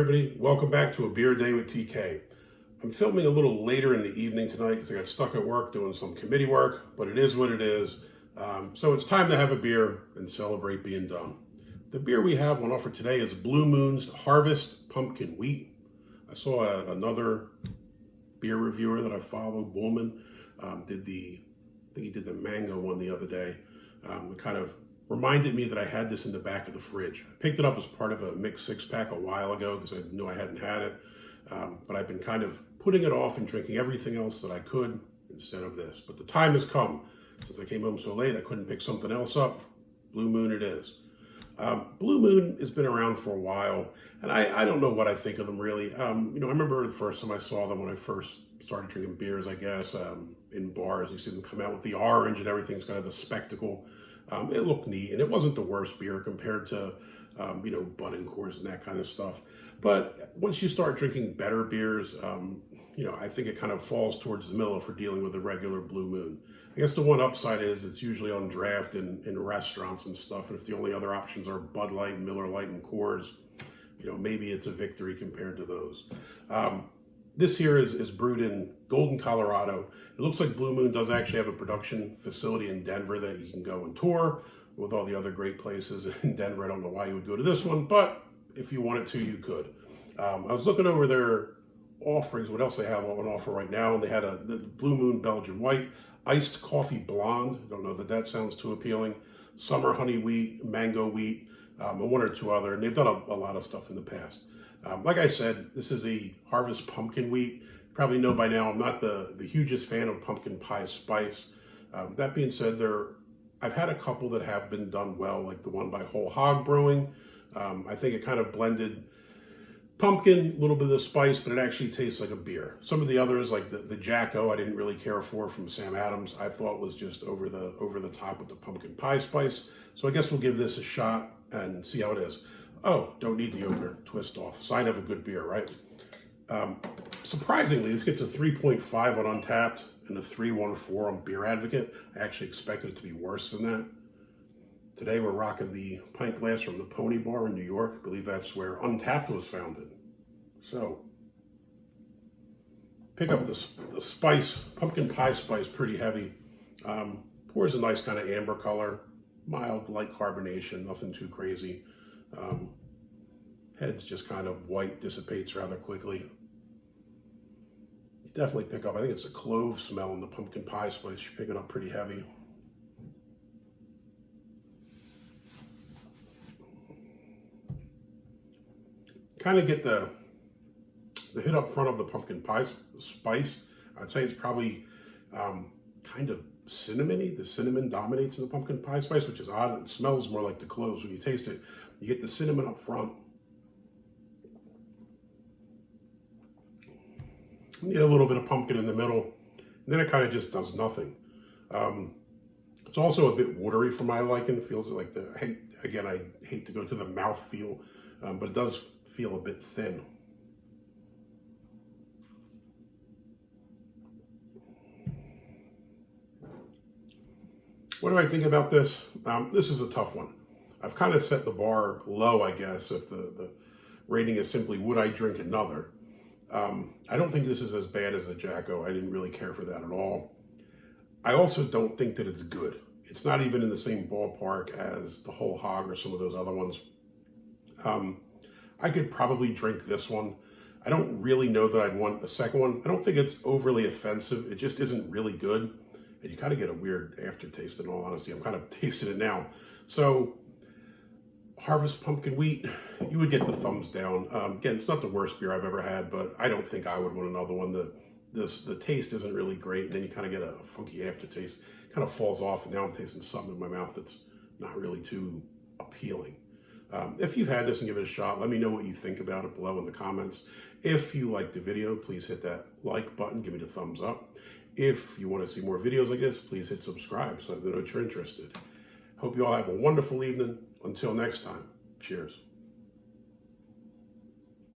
everybody, welcome back to A Beer a Day with TK. I'm filming a little later in the evening tonight because I got stuck at work doing some committee work, but it is what it is. So it's time to have a beer and celebrate being done. The beer we have on offer today is Blue Moon's Harvest Pumpkin Wheat. I saw another beer reviewer that I follow, Woolman, I think he did the mango one the other day. It kind of reminded me that I had this in the back of the fridge. I picked it up as part of a mixed six-pack a while ago because I knew I hadn't had it. But I've been kind of putting it off and drinking everything else that I could instead of this. But the time has come. Since I came home so late, I couldn't pick something else up. Blue Moon it is. Blue Moon has been around for a while, and I don't know what I think of them really. I remember the first time I saw them when I first started drinking beers, I guess, in bars. You see them come out with the orange and everything's kind of the spectacle. It looked neat, and it wasn't the worst beer compared to, Miller-Coors and that kind of stuff. But once you start drinking better beers, I think it kind of falls towards the middle for dealing with a regular Blue Moon. I guess the one upside is it's usually on draft in restaurants and stuff, and if the only other options are Bud Light, Miller Lite, and Coors, maybe it's a victory compared to those. This here is brewed in Golden, Colorado. It looks like Blue Moon does actually have a production facility in Denver that you can go and tour with all the other great places in Denver. I don't know why you would go to this one, but if you wanted to, you could. I was looking over their offerings, what else they have on offer right now, and they had the Blue Moon Belgian White, Iced Coffee Blonde. I don't know that sounds too appealing. Summer Honey Wheat, Mango Wheat, and one or two other, and they've done a lot of stuff in the past. Like I said, this is a Harvest Pumpkin Wheat. You probably know by now I'm not the hugest fan of pumpkin pie spice. That being said, I've had a couple that have been done well, like the one by Whole Hog Brewing. I think it kind of blended pumpkin, a little bit of the spice, but it actually tastes like a beer. Some of the others, like the Jacko, I didn't really care for from Sam Adams. I thought was just over the top with the pumpkin pie spice. So I guess we'll give this a shot and see how it is. Oh, don't need the opener. Twist off. Sign of a good beer, right? Surprisingly, this gets a 3.5 on Untapped and a 3.14 on Beer Advocate. I actually expected it to be worse than that. Today we're rocking the pint glass from the Pony Bar in New York. I believe that's where Untapped was founded. So, pick up the spice, pumpkin pie spice, pretty heavy. Pours a nice kind of amber color, mild, light carbonation, nothing too crazy. Head's just kind of white, dissipates rather quickly. You definitely pick up, I think it's a clove smell in the pumpkin pie spice. You pick it up pretty heavy. Kind of get the hit up front of the pumpkin pie spice. I'd say it's probably kind of cinnamony. The cinnamon dominates in the pumpkin pie spice, which is odd. It smells more like the cloves when you taste it. You get the cinnamon up front. You get a little bit of pumpkin in the middle, and then it kind of just does nothing. It's also a bit watery for my liking. It feels like I hate to go to the mouth feel, but it does feel a bit thin. What do I think about this? This is a tough one. I've kind of set the bar low, I guess, if the rating is simply, would I drink another? I don't think this is as bad as the Jacko. I didn't really care for that at all. I also don't think that it's good. It's not even in the same ballpark as the Whole Hog or some of those other ones. I could probably drink this one. I don't really know that I'd want a second one. I don't think it's overly offensive. It just isn't really good. And you kind of get a weird aftertaste, in all honesty. I'm kind of tasting it now. So, Harvest Pumpkin Wheat, you would get the thumbs down. Again, it's not the worst beer I've ever had, but I don't think I would want another one. The taste isn't really great, and then you kind of get a funky aftertaste. It kind of falls off, and now I'm tasting something in my mouth that's not really too appealing. If you've had this and give it a shot, let me know what you think about it below in the comments. If you liked the video, please hit that like button, give me the thumbs up. If you want to see more videos like this, please hit subscribe so I know that you're interested. Hope you all have a wonderful evening. Until next time, cheers.